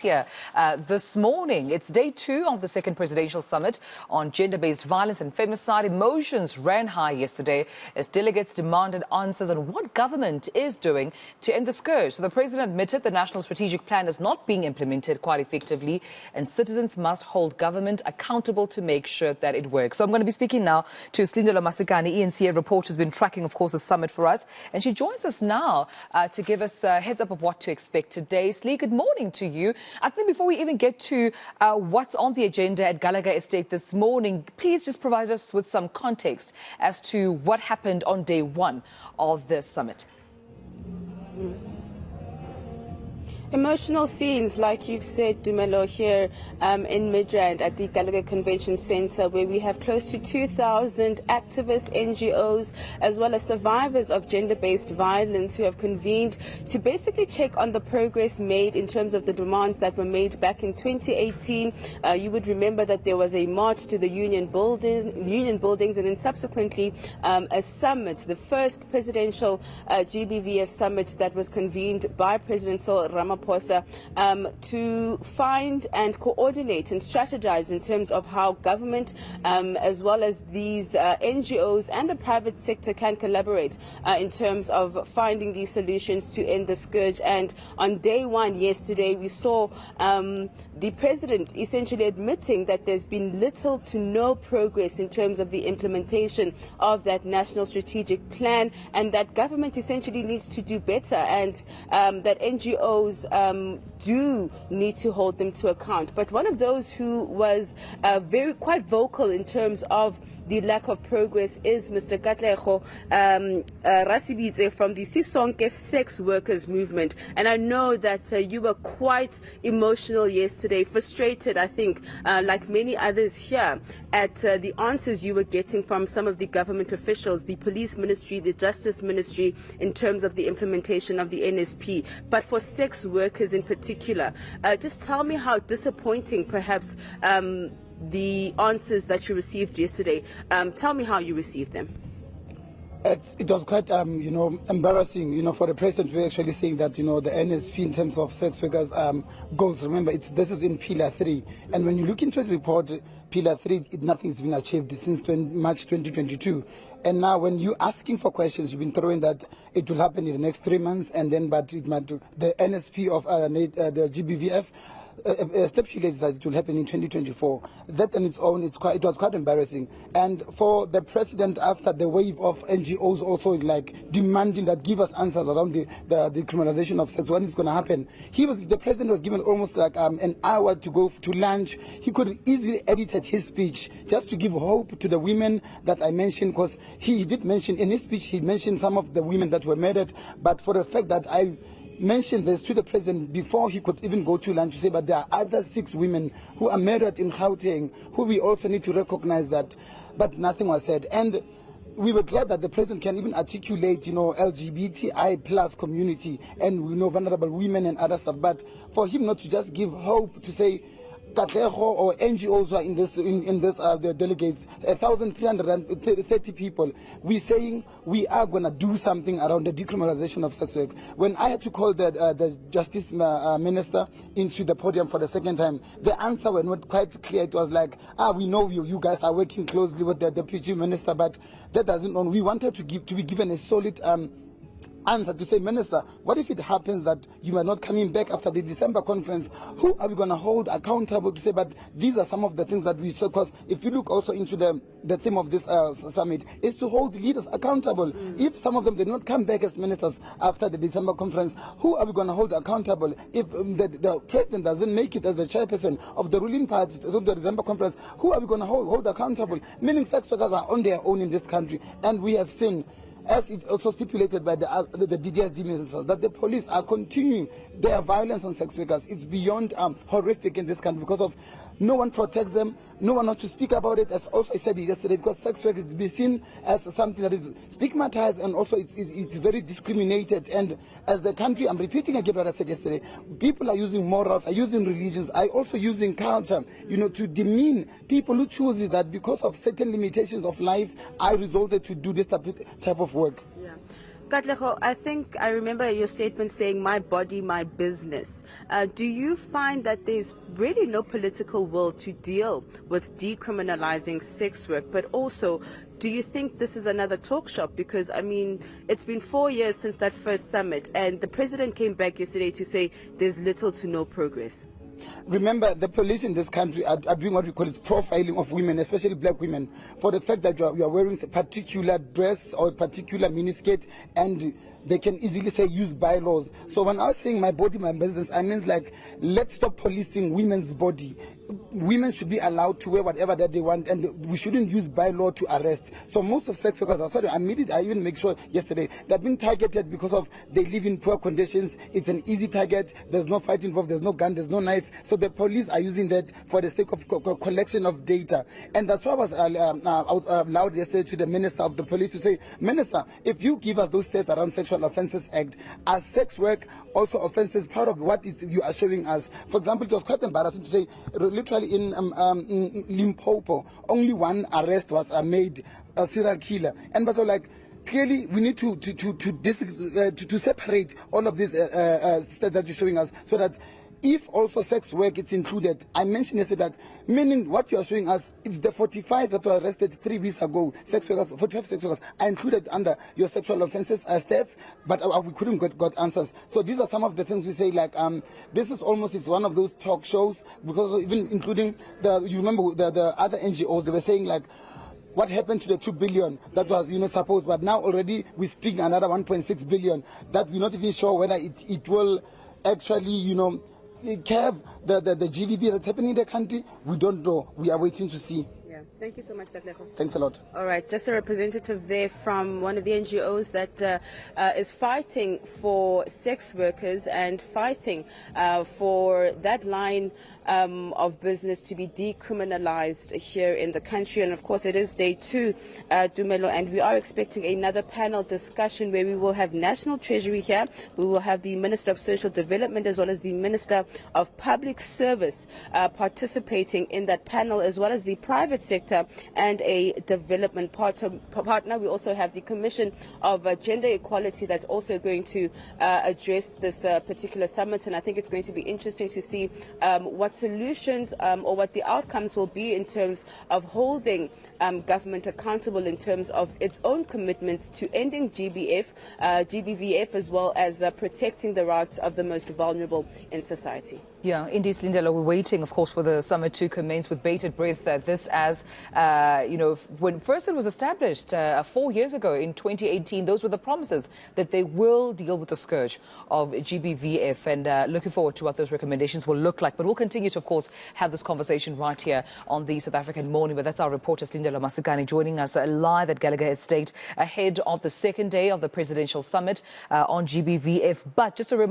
Here this morning. It's day 2 of the second presidential summit on gender-based violence and femicide. Emotions ran high yesterday as delegates demanded answers on what government is doing to end the scourge. So the president admitted the national strategic plan is not being implemented quite effectively and citizens must hold government accountable to make sure that it works. So I'm going to be speaking now to Slindelo Masikane, ENCA reporter, who's been tracking, of course, the summit for us. And she joins us now to give us a heads up of what to expect today. Slee, good morning to you. I think before we even get to what's on the agenda at Gallagher Estate this morning, please just provide us with some context as to what happened on day 1 of this summit. Emotional scenes, like you've said, Dumelo, here in Midrand at the Gallagher Convention Centre, where we have close to 2,000 activists, NGOs, as well as survivors of gender-based violence who have convened to basically check on the progress made in terms of the demands that were made back in 2018. You would remember that there was a march to the union buildings, and then subsequently a summit, the first presidential GBVF summit that was convened by President Cyril Ramaphosa to find and coordinate and strategize in terms of how government as well as these NGOs and the private sector can collaborate in terms of finding these solutions to end the scourge. And on day 1 yesterday, we saw the president essentially admitting that there's been little to no progress in terms of the implementation of that national strategic plan, and that government essentially needs to do better, and that NGOs do need to hold them to account. But one of those who was quite vocal in terms of the lack of progress is Mr. Katlego Rasibitse from the Sisonke Sex Workers Movement. And I know that you were quite emotional yesterday, frustrated, I think, like many others here, at the answers you were getting from some of the government officials, the police ministry, the justice ministry, in terms of the implementation of the NSP. But for sex workers in particular, just tell me how disappointing perhaps the answers that you received yesterday. Tell me how you received them. It was quite, embarrassing, for the president to be actually saying that, the NSP in terms of sex workers goals. Remember, this is in Pillar 3. And when you look into the report, Pillar 3, nothing's been achieved since March 2022. And now when you're asking for questions, you've been throwing that it will happen in the next 3 months, and then, but it might, the NSP of the GBVF stipulates that it will happen in 2024. That on its own, it was quite embarrassing. And for the president, after the wave of NGOs also like demanding that give us answers around the criminalization of sex, when it's going to happen, the president was given almost like an hour to go to lunch. He could easily edited his speech just to give hope to the women that I mentioned, because he did mention in his speech, he mentioned some of the women that were murdered, but for the fact that I mentioned this to the president before he could even go to lunch, to say, but there are other 6 women who are murdered in Gauteng, who we also need to recognize that, but nothing was said. And we were glad that the president can even articulate, LGBTI plus community and, vulnerable women and other stuff, but for him not to just give hope, to say, Katlego or NGOs are in this the delegates, 1,330 people. We're saying we are going to do something around the decriminalization of sex work. When I had to call the justice minister into the podium for the second time, the answer was not quite clear. It was like, we know you guys are working closely with the deputy minister, but that doesn't know. We wanted to be given a solid answer to say, Minister, what if it happens that you are not coming back after the December conference? Who are we going to hold accountable to say, but these are some of the things that we saw? Because if you look also into the theme of this summit, is to hold leaders accountable. If some of them did not come back as ministers after the December conference, who are we going to hold accountable? If the president doesn't make it as the chairperson of the ruling party of the December conference, who are we going to hold accountable? Meaning sex workers are on their own in this country, and we have seen, as it also stipulated by the DDSD ministers, that the police are continuing their violence on sex workers. It's beyond horrific in this country, because of no one protects them, no one wants to speak about it, as also I said yesterday, because sex work is to be seen as something that is stigmatized, and also it's very discriminated. And as the country, I'm repeating again what I said yesterday, people are using morals, are using religions, are also using culture, to demean people who chooses that because of certain limitations of life, I resolved to do this type of work. Yeah. Katlego, I think I remember your statement saying, my body, my business. Do you find that there's really no political will to deal with decriminalizing sex work, but also do you think this is another talk shop? Because, I mean, it's been 4 years since that first summit, and the president came back yesterday to say there's little to no progress. Remember, the police in this country are doing what we call is profiling of women, especially black women, for the fact that you are wearing a particular dress or a particular miniskirt, and they can easily say use bylaws. So when I was saying my body, my business, I mean like, let's stop policing women's body. Women should be allowed to wear whatever that they want, and we shouldn't use bylaw to arrest. So most of sex workers are sorry, I even make sure yesterday they're being targeted because of they live in poor conditions. It's an easy target. There's no fight involved. There's no gun. There's no knife. So the police are using that for the sake of collection of data, and that's why I was loud yesterday to the Minister of the Police to say, Minister, if you give us those stats around Sexual Offences Act, are sex work also offences part of what is you are showing us? For example, it was quite embarrassing to say, literally in Limpopo, only one arrest was made, a serial killer, and was like, clearly we need to separate all of these stats that you're showing us, so that if also sex work is included. I mentioned yesterday that, meaning what you are showing us, it's the 45 that were arrested 3 weeks ago, sex workers, 45 sex workers are included under your sexual offences stats, but we couldn't got answers. So these are some of the things we say, like, this is almost, it's one of those talk shows, because even including, you remember the other NGOs, they were saying like, what happened to the 2 billion that was, supposed, but now already we're speaking another 1.6 billion that we're not even sure whether it will actually, curb the GDP that's happening in the country. We don't know. We are waiting to see. Yeah. Thank you so much, Katlego. Thanks a lot. All right, just a representative there from one of the NGOs that is fighting for sex workers and fighting for that line of business to be decriminalized here in the country. And of course, it is day 2, Dumelo, and we are expecting another panel discussion where we will have National Treasury here. We will have the Minister of Social Development as well as the Minister of Public Service participating in that panel, as well as the private sector and a development partner. We also have the Commission of Gender Equality that's also going to address this particular summit, and I think it's going to be interesting to see what solutions or what the outcomes will be in terms of holding government accountable in terms of its own commitments to ending GBVF, as well as protecting the rights of the most vulnerable in society. Yeah, indeed, Lindela, we're waiting, of course, for the summit to commence with bated breath. This as, when first it was established 4 years ago in 2018, those were the promises that they will deal with the scourge of GBVF, and looking forward to what those recommendations will look like. But we'll continue to, of course, have this conversation right here on the South African Morning. But that's our reporter, Lindela Masakane, joining us live at Gallagher Estate ahead of the second day of the presidential summit on GBVF. But just a reminder,